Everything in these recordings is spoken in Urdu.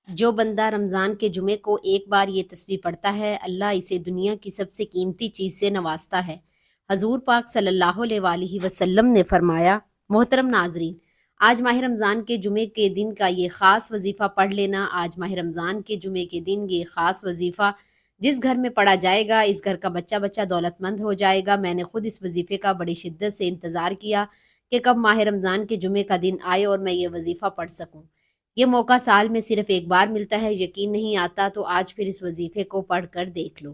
جو بندہ رمضان کے جمعے کو ایک بار یہ تسبیح پڑھتا ہے، اللہ اسے دنیا کی سب سے قیمتی چیز سے نوازتا ہے۔ حضور پاک صلی اللہ علیہ وآلہ وسلم نے فرمایا، محترم ناظرین، آج ماہ رمضان کے جمعے کے دن کا یہ خاص وظیفہ پڑھ لینا۔ آج ماہ رمضان کے جمعے کے دن یہ خاص وظیفہ جس گھر میں پڑھا جائے گا، اس گھر کا بچہ بچہ دولت مند ہو جائے گا۔ میں نے خود اس وظیفے کا بڑی شدت سے انتظار کیا کہ کب ماہ رمضان کے جمعے کا دن آئے اور میں یہ وظیفہ پڑھ سکوں۔ یہ موقع سال میں صرف ایک بار ملتا ہے، یقین نہیں آتا تو آج پھر اس وظیفے کو پڑھ کر دیکھ لو۔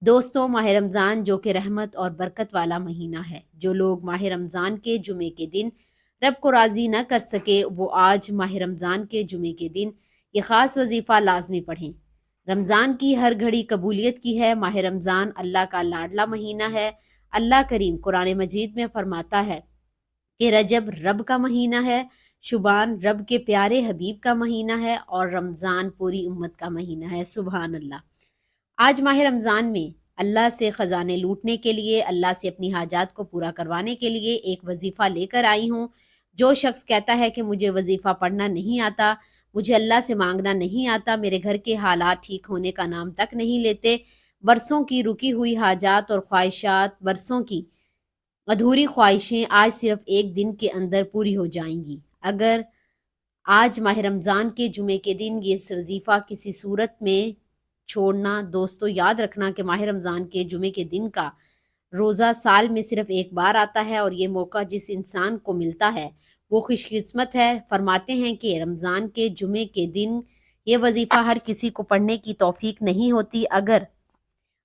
دوستو، ماہ رمضان جو کہ رحمت اور برکت والا مہینہ ہے، جو لوگ ماہ رمضان کے جمعے کے دن رب کو راضی نہ کر سکے، وہ آج ماہ رمضان کے جمعے کے دن یہ خاص وظیفہ لازمی پڑھیں۔ رمضان کی ہر گھڑی قبولیت کی ہے۔ ماہ رمضان اللہ کا لاڈلا مہینہ ہے۔ اللہ کریم قرآن مجید میں فرماتا ہے کہ رجب رب کا مہینہ ہے، شعبان رب کے پیارے حبیب کا مہینہ ہے، اور رمضان پوری امت کا مہینہ ہے۔ سبحان اللہ۔ آج ماہ رمضان میں اللہ سے خزانے لوٹنے کے لیے، اللہ سے اپنی حاجات کو پورا کروانے کے لیے ایک وظیفہ لے کر آئی ہوں۔ جو شخص کہتا ہے کہ مجھے وظیفہ پڑھنا نہیں آتا، مجھے اللہ سے مانگنا نہیں آتا، میرے گھر کے حالات ٹھیک ہونے کا نام تک نہیں لیتے، برسوں کی رکی ہوئی حاجات اور خواہشات، برسوں کی ادھوری خواہشیں آج صرف ایک دن کے اندر پوری ہو جائیں گی۔ اگر آج ماہ رمضان کے جمعے کے دن یہ وظیفہ کسی صورت میں چھوڑنا، دوستو یاد رکھنا کہ ماہ رمضان کے جمعے کے دن کا روزہ سال میں صرف ایک بار آتا ہے، اور یہ موقع جس انسان کو ملتا ہے وہ خوش قسمت ہے۔ فرماتے ہیں کہ رمضان کے جمعے کے دن یہ وظیفہ ہر کسی کو پڑھنے کی توفیق نہیں ہوتی۔ اگر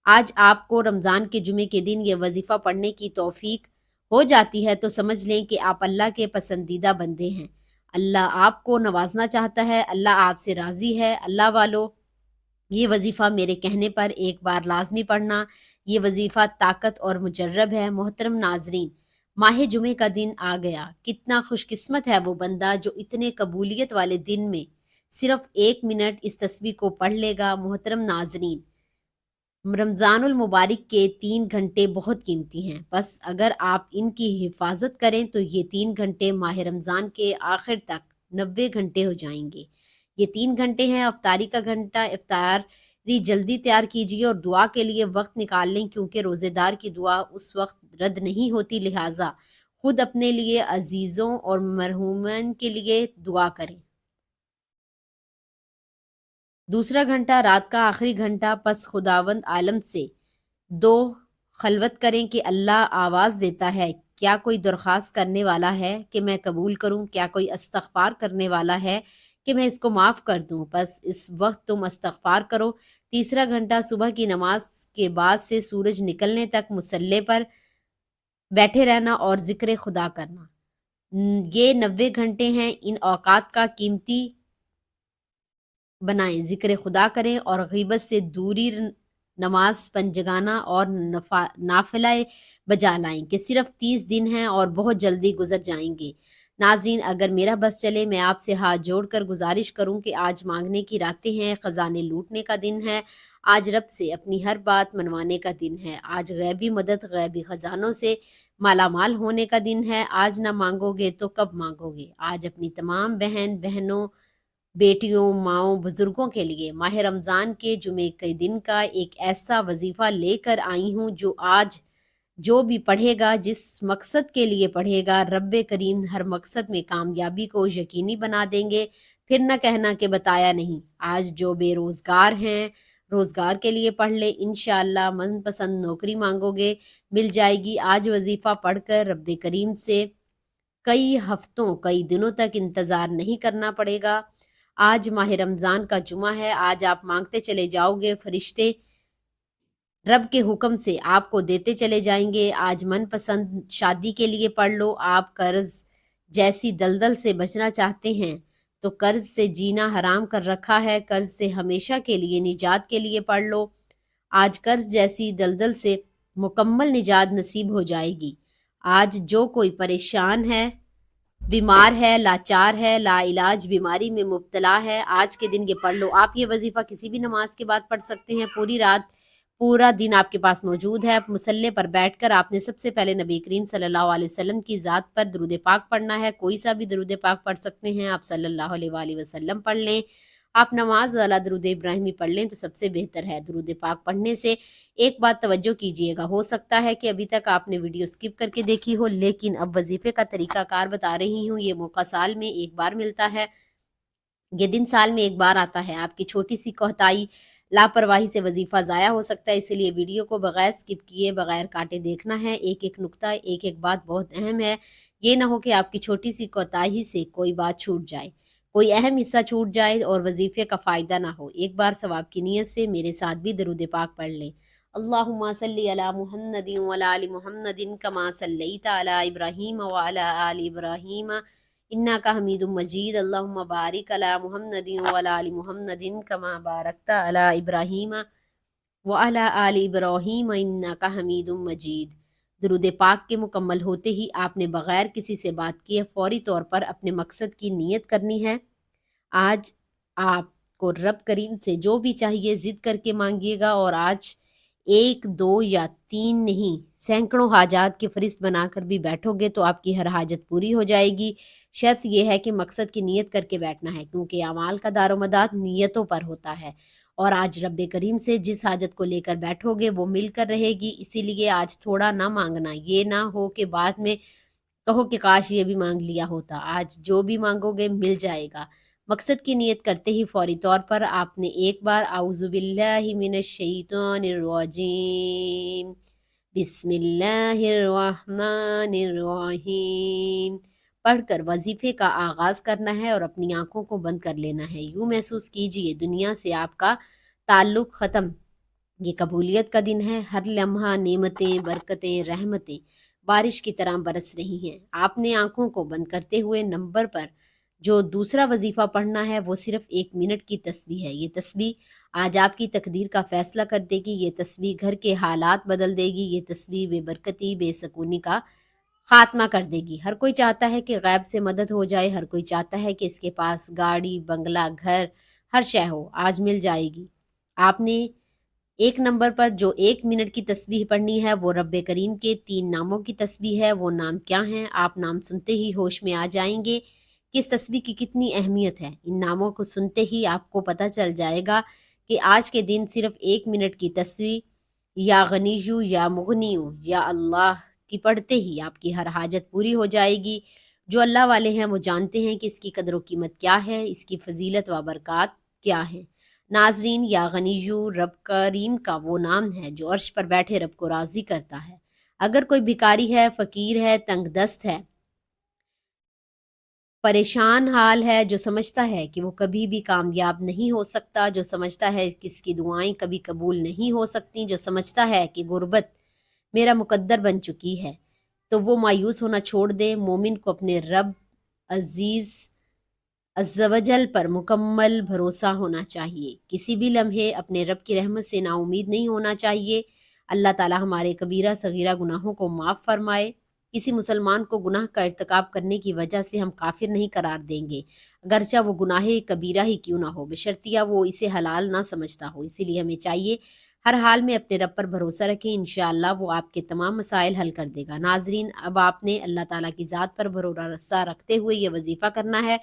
آج آپ کو رمضان کے جمعے کے دن یہ وظیفہ پڑھنے کی توفیق ہو جاتی ہے تو سمجھ لیں کہ آپ اللہ کے پسندیدہ بندے ہیں۔ اللہ آپ کو نوازنا چاہتا ہے، اللہ آپ سے راضی ہے۔ اللہ والو، یہ وظیفہ میرے کہنے پر ایک بار لازمی پڑھنا۔ یہ وظیفہ طاقت اور مجرب ہے۔ محترم ناظرین، ماہ جمعے کا دن آ گیا۔ کتنا خوش قسمت ہے وہ بندہ جو اتنے قبولیت والے دن میں صرف 1 منٹ اس تسبیح کو پڑھ لے گا۔ محترم ناظرین، رمضان المبارک کے 3 گھنٹے بہت قیمتی ہیں، بس اگر آپ ان کی حفاظت کریں تو یہ 3 گھنٹے ماہ رمضان کے آخر تک 90 گھنٹے ہو جائیں گے۔ یہ 3 گھنٹے ہیں افطاری کا گھنٹہ۔ افطاری جلدی تیار کیجیے اور دعا کے لیے وقت نکال لیں، کیونکہ روزے دار کی دعا اس وقت رد نہیں ہوتی، لہٰذا خود اپنے لیے، عزیزوں اور مرحومین کے لیے دعا کریں۔ دوسرا گھنٹہ رات کا آخری گھنٹہ، پس خداوند عالم سے دو خلوت کریں کہ اللہ آواز دیتا ہے، کیا کوئی درخواست کرنے والا ہے کہ میں قبول کروں؟ کیا کوئی استغفار کرنے والا ہے کہ میں اس کو معاف کر دوں؟ بس اس وقت تم استغفار کرو۔ تیسرا گھنٹہ صبح کی نماز کے بعد سے سورج نکلنے تک مصلی پر بیٹھے رہنا اور ذکر خدا کرنا۔ یہ 90 گھنٹے ہیں، ان اوقات کا قیمتی بنائیں، ذکر خدا کریں اور غیبت سے دوری، نماز پنجگانا اور نافلہ بجا لائیں کہ صرف 30 دن ہیں اور بہت جلدی گزر جائیں گے۔ ناظرین، اگر میرا بس چلے، میں آپ سے ہاتھ جوڑ کر گزارش کروں کہ آج مانگنے کی راتیں ہیں، خزانے لوٹنے کا دن ہے، آج رب سے اپنی ہر بات منوانے کا دن ہے، آج غیبی مدد، غیبی خزانوں سے مالا مال ہونے کا دن ہے۔ آج نہ مانگو گے تو کب مانگو گے؟ آج اپنی تمام بہنوں، بیٹیوں، ماؤں، بزرگوں کے لیے ماہ رمضان کے جمعے کے دن کا ایک ایسا وظیفہ لے کر آئی ہوں جو آج جو بھی پڑھے گا، جس مقصد کے لیے پڑھے گا، رب کریم ہر مقصد میں کامیابی کو یقینی بنا دیں گے۔ پھر نہ کہنا کہ بتایا نہیں۔ آج جو بے روزگار ہیں، روزگار کے لیے پڑھ لے، انشاءاللہ من پسند نوکری مانگو گے، مل جائے گی۔ آج وظیفہ پڑھ کر رب کریم سے کئی ہفتوں، کئی دنوں تک انتظار نہیں کرنا پڑے گا۔ آج ماہ رمضان کا جمعہ ہے، آج آپ مانگتے چلے جاؤ گے، فرشتے رب کے حکم سے آپ کو دیتے چلے جائیں گے۔ آج من پسند شادی کے لیے پڑھ لو۔ آپ قرض جیسی دلدل سے بچنا چاہتے ہیں تو قرض سے جینا حرام کر رکھا ہے، قرض سے ہمیشہ کے لیے نجات کے لیے پڑھ لو۔ آج قرض جیسی دلدل سے مکمل نجات نصیب ہو جائے گی۔ آج جو کوئی پریشان ہے، بیمار ہے، لاچار ہے، لا علاج بیماری میں مبتلا ہے، آج کے دن یہ پڑھ لو۔ آپ یہ وظیفہ کسی بھی نماز کے بعد پڑھ سکتے ہیں، پوری رات، پورا دن آپ کے پاس موجود ہے۔ مصلی پر بیٹھ کر آپ نے سب سے پہلے نبی کریم صلی اللہ علیہ وسلم کی ذات پر درود پاک پڑھنا ہے، کوئی سا بھی درود پاک پڑھ سکتے ہیں، آپ صلی اللہ علیہ وآلہ وسلم پڑھ لیں۔ آپ نماز والا درود ابراہیمی پڑھ لیں تو سب سے بہتر ہے۔ درود پاک پڑھنے سے ایک بات توجہ کیجئے گا، ہو سکتا ہے کہ ابھی تک آپ نے ویڈیو سکپ کر کے دیکھی ہو، لیکن اب وظیفے کا طریقہ کار بتا رہی ہوں۔ یہ موقع سال میں ایک بار ملتا ہے، یہ دن سال میں ایک بار آتا ہے۔ آپ کی چھوٹی سی کوتاہی، لاپرواہی سے وظیفہ ضائع ہو سکتا ہے، اسی لیے ویڈیو کو بغیر سکپ کیے، بغیر کاٹے دیکھنا ہے۔ ایک ایک نقطہ، ایک ایک بات بہت اہم ہے۔ یہ نہ ہو کہ آپ کی چھوٹی سی کوتاہی سے کوئی بات چھوٹ جائے، کوئی اہم حصہ چھوٹ جائے اور وظیفے کا فائدہ نہ ہو۔ ایک بار ثواب کی نیت سے میرے ساتھ بھی درود پاک پڑھ لیں۔ اللہم صلی علی محمد وعلی آل محمد کما صلیت علی ابراہیم وعلی آل ابراہیم انک حمید مجید۔ اللہم بارک علی محمد وعلی آل محمد کما بارکت علی ابراہیم وعلی آل ابراہیم انک حمید مجید۔ درود پاک کے مکمل ہوتے ہی آپ نے بغیر کسی سے بات کیے فوری طور پر اپنے مقصد کی نیت کرنی ہے۔ آج آپ کو رب کریم سے جو بھی چاہیے ضد کر کے مانگیے گا، اور آج ایک دو یا تین نہیں، سینکڑوں حاجات کی فہرست بنا کر بھی بیٹھو گے تو آپ کی ہر حاجت پوری ہو جائے گی۔ شرط یہ ہے کہ مقصد کی نیت کر کے بیٹھنا ہے، کیونکہ اعمال کا دار و مدار نیتوں پر ہوتا ہے۔ اور آج رب کریم سے جس حاجت کو لے کر بیٹھو گے وہ مل کر رہے گی، اسی لیے آج تھوڑا نہ مانگنا، یہ نہ ہو کہ بعد میں کہو کہ کاش یہ بھی مانگ لیا ہوتا۔ آج جو بھی مانگو گے مل جائے گا۔ مقصد کی نیت کرتے ہی فوری طور پر آپ نے ایک بار اعوذ باللہ من الشیطان الرجیم بسم اللہ الرحمن الرحیم پڑھ کر وظیفے کا آغاز کرنا ہے اور اپنی آنکھوں کو بند کر لینا ہے۔ یوں محسوس کیجئے دنیا سے آپ کا تعلق ختم۔ یہ قبولیت کا دن ہے، ہر لمحہ نعمتیں، برکتیں، رحمتیں بارش کی طرح برس رہی ہیں۔ آپ نے آنکھوں کو بند کرتے ہوئے نمبر پر جو دوسرا وظیفہ پڑھنا ہے وہ صرف 1 منٹ کی تسبیح ہے۔ یہ تسبیح آج آپ کی تقدیر کا فیصلہ کر دے گی، یہ تسبیح گھر کے حالات بدل دے گی، یہ تسبیح بے برکتی، بے سکونی کا خاتمہ کر دے گی۔ ہر کوئی چاہتا ہے کہ غیب سے مدد ہو جائے، ہر کوئی چاہتا ہے کہ اس کے پاس گاڑی، بنگلہ، گھر، ہر شے ہو، آج مل جائے گی۔ آپ نے 1 نمبر پر جو 1 منٹ کی تسبیح پڑھنی ہے وہ رب کریم کے 3 ناموں کی تسبیح ہے۔ وہ نام کیا ہیں؟ آپ نام سنتے ہی ہوش میں آ جائیں گے کہ اس تسبیح کی کتنی اہمیت ہے۔ ان ناموں کو سنتے ہی آپ کو پتہ چل جائے گا کہ آج کے دن صرف 1 منٹ کی تسبیح یا غنیو یا مغنیو یا اللہ کی پڑھتے ہی آپ کی ہر حاجت پوری ہو جائے گی۔ جو اللہ والے ہیں وہ جانتے ہیں کہ اس کی قدر و قیمت کیا ہے، اس کی فضیلت و برکات کیا ہے۔ ناظرین، یا غنیو رب کریم کا وہ نام ہے جو عرش پر بیٹھے رب کو راضی کرتا ہے۔ اگر کوئی بھکاری ہے، فقیر ہے، تنگ دست ہے، پریشان حال ہے، جو سمجھتا ہے کہ وہ کبھی بھی کامیاب نہیں ہو سکتا، جو سمجھتا ہے کہ اس کی دعائیں کبھی قبول نہیں ہو سکتی، جو سمجھتا ہے کہ غربت میرا مقدر بن چکی ہے، تو وہ مایوس ہونا چھوڑ دے۔ مومن کو اپنے رب عزیز عز و جل پر مکمل بھروسہ ہونا چاہیے۔ کسی بھی لمحے اپنے رب کی رحمت سے نا امید نہیں ہونا چاہیے۔ اللہ تعالی ہمارے کبیرہ صغیرہ گناہوں کو معاف فرمائے۔ کسی مسلمان کو گناہ کا ارتکاب کرنے کی وجہ سے ہم کافر نہیں قرار دیں گے، اگرچہ وہ گناہ کبیرہ ہی کیوں نہ ہو، بشرطیہ وہ اسے حلال نہ سمجھتا ہو۔ اسی لیے ہمیں چاہیے ہر حال میں اپنے رب پر بھروسہ رکھیں، انشاءاللہ وہ آپ کے تمام مسائل حل کر دے گا۔ ناظرین، اب آپ نے اللہ تعالیٰ کی ذات پر بھروسہ رکھتے ہوئے یہ وظیفہ کرنا ہے،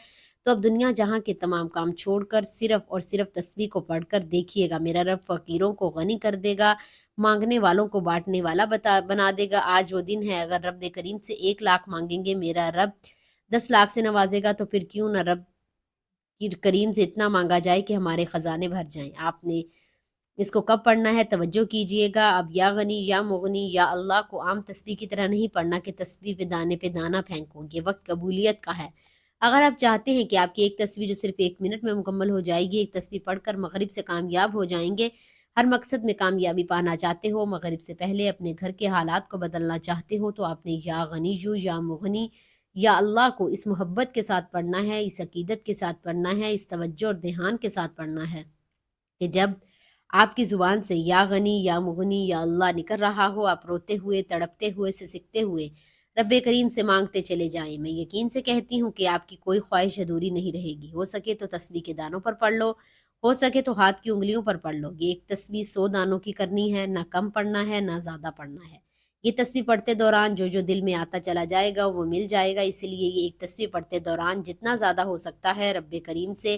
تو اب دنیا جہاں کے تمام کام چھوڑ کر صرف اور صرف تسبیح کو پڑھ کر دیکھیے گا، میرا رب فقیروں کو غنی کر دے گا، مانگنے والوں کو بانٹنے والا بنا دے گا۔ آج وہ دن ہے، اگر رب کریم سے 1 لاکھ مانگیں گے، میرا رب 10 لاکھ سے نوازے گا، تو پھر کیوں نہ رب کی کریم سے اتنا مانگا جائے کہ ہمارے خزانے بھر جائیں۔ آپ نے اس کو کب پڑھنا ہے توجہ کیجئے گا۔ اب یا غنی یا مغنی یا اللہ کو عام تسبیح کی طرح نہیں پڑھنا کہ تسبیح پہ دانہ پھینکو، یہ وقت قبولیت کا ہے۔ اگر آپ چاہتے ہیں کہ آپ کی ایک تسبیح جو صرف 1 منٹ میں مکمل ہو جائے گی، ایک تسبیح پڑھ کر مغرب سے کامیاب ہو جائیں گے، ہر مقصد میں کامیابی پانا چاہتے ہو، مغرب سے پہلے اپنے گھر کے حالات کو بدلنا چاہتے ہو، تو آپ نے یا غنیو یا مغنی یا اللہ کو اس محبت کے ساتھ پڑھنا ہے، اس عقیدت کے ساتھ پڑھنا ہے، اس توجہ اور دھیان کے ساتھ پڑھنا ہے کہ جب آپ کی زبان سے یا غنی یا مغنی یا اللہ نکل رہا ہو، آپ روتے ہوئے، تڑپتے ہوئے، سسکتے ہوئے رب کریم سے مانگتے چلے جائیں۔ میں یقین سے کہتی ہوں کہ آپ کی کوئی خواہش ادھوری نہیں رہے گی۔ ہو سکے تو تسبیح کے دانوں پر پڑھ لو، ہو سکے تو ہاتھ کی انگلیوں پر پڑھ لو۔ یہ ایک تسبیح 100 دانوں کی کرنی ہے، نہ کم پڑھنا ہے نہ زیادہ پڑھنا ہے۔ یہ تسبیح پڑھتے دوران جو جو دل میں آتا چلا جائے گا وہ مل جائے گا، اسی لیے یہ ایک تسبیح پڑھتے دوران جتنا زیادہ ہو سکتا ہے رب کریم سے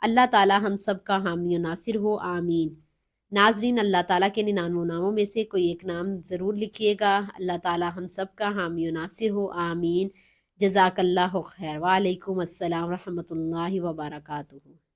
اللہ تعالی ہم سب کا حامی و ناصر ہو، آمین۔ ناظرین، اللہ تعالیٰ کے 99 ناموں میں سے کوئی ایک نام ضرور لکھیے گا۔ اللہ تعالیٰ ہم سب کا حامی و ناصر ہو، آمین۔ جزاک اللہ خیر۔ وعلیکم السلام ورحمۃ اللہ وبرکاتہ۔